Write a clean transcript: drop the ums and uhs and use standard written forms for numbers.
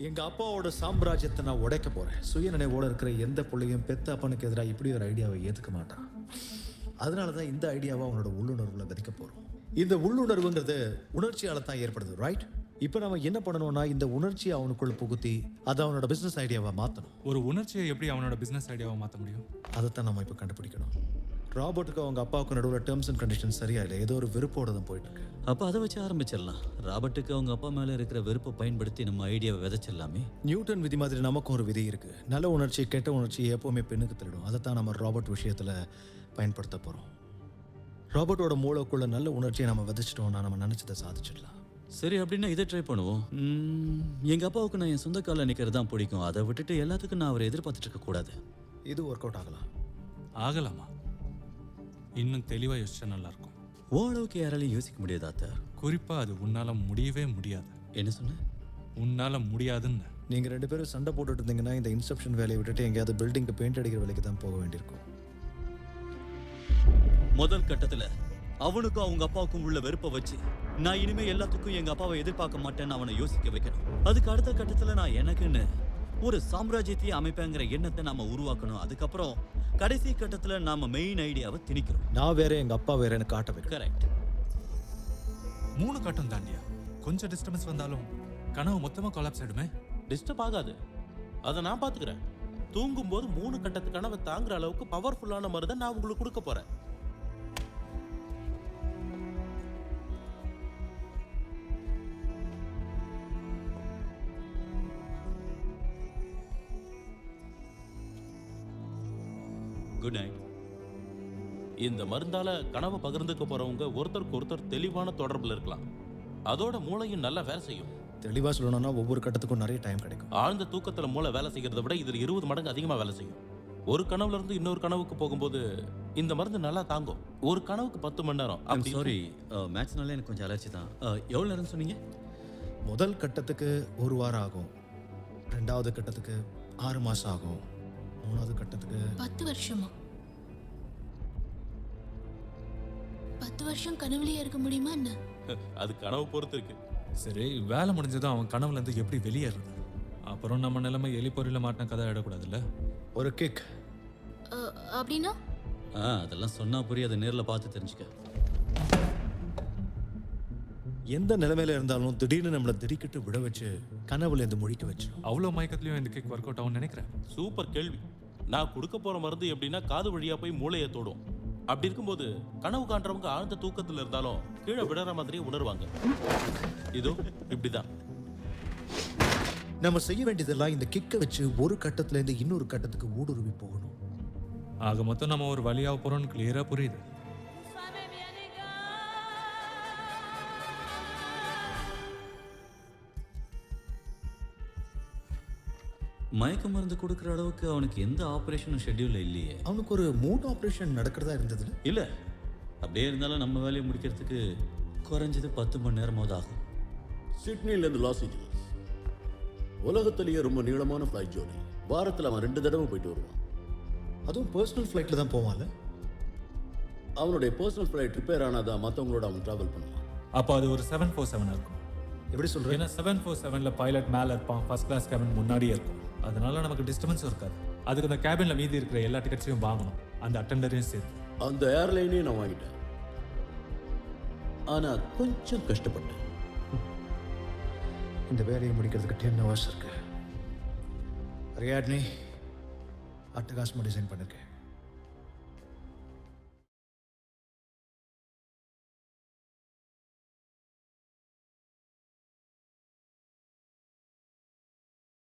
எங்க அப்பாவோட சாம்ராஜ்யத்தை நான் உடைக்க போறேன். சுயநினைவோட இருக்கிற எந்த பிள்ளையும் பெத்த அப்பனுக்கு எதிராக இப்படி ஒரு ஐடியாவை ஏத்துக்க மாட்டான். அதனால தான் இந்த ஐடியாவை அவனோட உள்ளுணர்வுல விதைக்க போறோம். இந்த உள்ளுணர்வுங்கிறது உணர்ச்சியால தான் ஏற்படுது, ரைட்? இப்போ நம்ம என்ன பண்ணணும்னா இந்த உணர்ச்சியை அவனுக்குள்ள புகுத்தி அதை அவனோட பிசினஸ் ஐடியாவை மாற்றணும். ஒரு உணர்ச்சியை எப்படி அவனோட பிசினஸ் ஐடியாவை மாற்ற முடியும்? அதைத்தான் நம்ம இப்போ கண்டுபிடிக்கணும். ராபர்ட்டுக்கு அவங்க அப்பாவுக்கு நடுவில் டேர்ம்ஸ் அண்ட் கண்டிஷன்ஸ் சரியா இல்லை, ஏதோ ஒரு வெறுப்போட தான் போயிட்டு இருக்கு. அப்போ அதை வச்சு ஆரம்பிச்சிடலாம். ராபர்ட்டுக்கு அவங்க அப்பா மேலே இருக்கிற வெறுப்பை பயன்படுத்தி நம்ம ஐடியாவை விதைச்சிடலாமே. நியூட்டன் விதி மாதிரி நமக்கும் ஒரு விதி இருக்கு. நல்ல உணர்ச்சி கெட்ட உணர்ச்சி எப்பவுமே பெண்ணுக்கு தள்ளிடும். அதைத்தான் நம்ம ராபர்ட் விஷயத்தில் பயன்படுத்த போகிறோம். ராபர்ட்டோட மூளைக்குள்ள நல்ல உணர்ச்சியை நம்ம விதைச்சிட்டோம்னா நம்ம நினச்சதை சாதிச்சிடலாம். சரி, அப்படின்னா இதை ட்ரை பண்ணுவோம். எங்கள் அப்பாவுக்கு நான் என் சொந்த காலில் நிற்கிறது தான் பிடிக்கும். அதை விட்டுட்டு எல்லாத்துக்கும் நான் அவரை எதிர்பார்த்துட்டு இருக்கக்கூடாது. இது ஒர்க் அவுட் ஆகலாம். ஆகலாமா? இன்னும் தெளிவாக யோசிச்சா நல்லா இருக்கும். ஓ அளவுக்கு யாராலையும் யோசிக்க முடியாதா சார்? குறிப்பாக அது உன்னால் முடியவே முடியாது. என்ன சொன்ன? உன்னால் முடியாதுன்னு. நீங்கள் 2 பேரும் சண்டை போட்டுட்டு இருந்தீங்கன்னா இந்த இன்செப்ஷன் வேலையை விட்டுட்டு எங்கேயாவது பில்டிங்க்கு பெயிண்ட் அடிக்கிற வேலைக்கு தான் போக வேண்டியிருக்கும். முதல் கட்டத்தில் அவனுக்கும் அவங்க அப்பாவுக்கும் உள்ள வெறுப்பை வச்சு நான் இனிமே எல்லாத்துக்கும் எங்க அப்பாவை எதிர்பார்க்க மாட்டேன்னு அவனை யோசிக்க வைக்கணும். அதுக்கு அடுத்த கட்டத்துல நான் எனக்குன்னு ஒரு சாம்ராஜ்யத்தையே அமைப்பேங்கிற எண்ணத்தை நாம உருவாக்கணும். அதுக்கப்புறம் கடைசி கட்டத்துல நாம மெயின் ஐடியாவை திணிக்கிறோம். நான் வேற எங்க அப்பா வேற எனக்கு காட்ட வைக்க. கரெக்ட். 3 கட்டம் தாண்டியா? கொஞ்சம் டிஸ்டர்பன்ஸ் வந்தாலும் கனவு மொத்தமா கொலாப்ஸ் ஆயிடுமே. டிஸ்டர்ப் ஆகாது, அதை நான் பாத்துக்கிறேன். தூங்கும்போது 3 கட்டத்து கனவை தாங்குற அளவுக்கு பவர்ஃபுல்லான மருந்தை நான் உங்களுக்கு கொடுக்க போறேன். Good night. இந்த மருந்தால கனவை பகிர்ந்துக்க போறவங்க ஒருத்தருக்கு ஒருத்தர் தெளிவான தொடர்புல இருக்கலாம். அதோட மூளையும் நல்லா வேலை செய்யும். தெளிவா சொல்லணும்னா ஒவ்வொரு கட்டத்துக்கும் நிறைய டைம் கிடைக்கும். ஆழ்ந்த தூக்கத்துல மூளை வேலை செய்யறதை விட இதுல 20 மடங்கு அதிகமா வேலை செய்யும். ஒரு கனவுல இருந்து இன்னொரு கனவுக்கு போகும்போது இந்த மருந்து நல்லா தாங்கும். ஒரு கனவுக்கு 10 மணி நேரம். சாரி, மேட்ச்னால எனக்கு கொஞ்சம் அலர்ஜி தான். எவ்வளவு நேரம் சொன்னீங்க? முதல் கட்டத்துக்கு 1 வாரம் ஆகும், 2வது கட்டத்துக்கு 6 மாசம் ஆகும், 3வது கட்டத்துக்கு 10 வருஷமா? 10 வருஷம் கனவுலயே இருக்க முடியுமா என்ன? அது கனவு பொறுத்து இருக்கு. சரி, வேலை முடிஞ்சதும் அவன் கனவுல இருந்து எப்படி வெளியேறது? அப்புறம் நம்ம நிலைமை எலிப்பொறியில மாட்டின கதை ஆயிடக்கூடாதுல்ல. ஒரு கிக். அப்படின்னா அதெல்லாம் சொன்னா புரியாது, நேரில் பார்த்து தெரிஞ்சுக்க. எந்த நிலைமையில இருந்தாலும் திடீர்னு நம்மளை திடீக்கிட்டு விட வச்சு கனவுல இருந்து முழிக்க வச்சு அவ்வளோ மயக்கத்துலயும் இந்த கிக் ஒர்க் அவுட் ஆகும்னு நினைக்கிறேன். சூப்பர் கேள்வி. நான் கொடுக்க போற மருந்து எப்படின்னா காது வழியா போய் மூளையை தொடும். அப்படி இருக்கும்போது கனவு காண்றவங்க ஆழ்ந்த தூக்கத்துல இருந்தாலும் கீழே விடுற மாதிரியே உணர்வாங்க. இதோ இப்படிதான் நம்ம செய்ய வேண்டியதெல்லாம் இந்த கிக்கை வச்சு ஒரு கட்டத்துல இருந்து இன்னொரு கட்டத்துக்கு ஊடுருவி போகணும். ஆக மொத்தம் நம்ம ஒரு வழியாக போறோம்னு கிளியரா புரியுது. மயக்க மருந்து கொடுக்குற அளவுக்கு அவனுக்கு எந்த ஆப்ரேஷனும் ஷெட்யூல் இல்லையே. அவனுக்கு ஒரு 3 ஆப்ரேஷன் நடக்கிறதா இருந்தது இல்ல. அப்படியே இருந்தாலும் நம்ம வேலையை முடிக்கிறதுக்கு குறைஞ்சது 10 மணி நேரமாவது ஆகும். சிட்னிலேருந்து லாஸ் ஏஞ்சலஸ் உலகத்திலேயே ரொம்ப நீளமான ஃப்ளைட் ஜோர்னி. வாரத்தில் அவன் 2 தடவை போயிட்டு வருவான். அதுவும் பர்சனல் ஃப்ளைட்டில் தான் போவான்ல. அவனுடைய பர்சனல் ஃப்ளைட் ரிப்பேர் ஆனாதான் மற்றவங்களோட அவன் ட்ராவல் பண்ணுவான். அப்போ அது ஒரு 747 இருக்கும். எப்படி சொல்றேன்? ஏன்னா 747ல பைலட் மேலே இருப்பான், ஃபர்ஸ்ட் கிளாஸ் கேபின் முன்னாடியே இருக்கும். அதனால நமக்கு டிஸ்டர்பன்ஸும் இருக்காது. அதுக்கு அந்த கேபின்ல மீதி இருக்கிற எல்லா டிக்கெட்ஸையும் வாங்கணும், அந்த அட்டெண்டரையும் சேர்த்து. அந்த ஏர்லைனையும் நான் வாங்கிட்டேன். ஆனால் கொஞ்சம் கஷ்டப்பட்டேன். இந்த வேலையை முடிக்கிறதுக்கு 10 hours இருக்கு. ரியாட்னி அட்டகாசமாக டிசைன் பண்ணிருக்கேன்.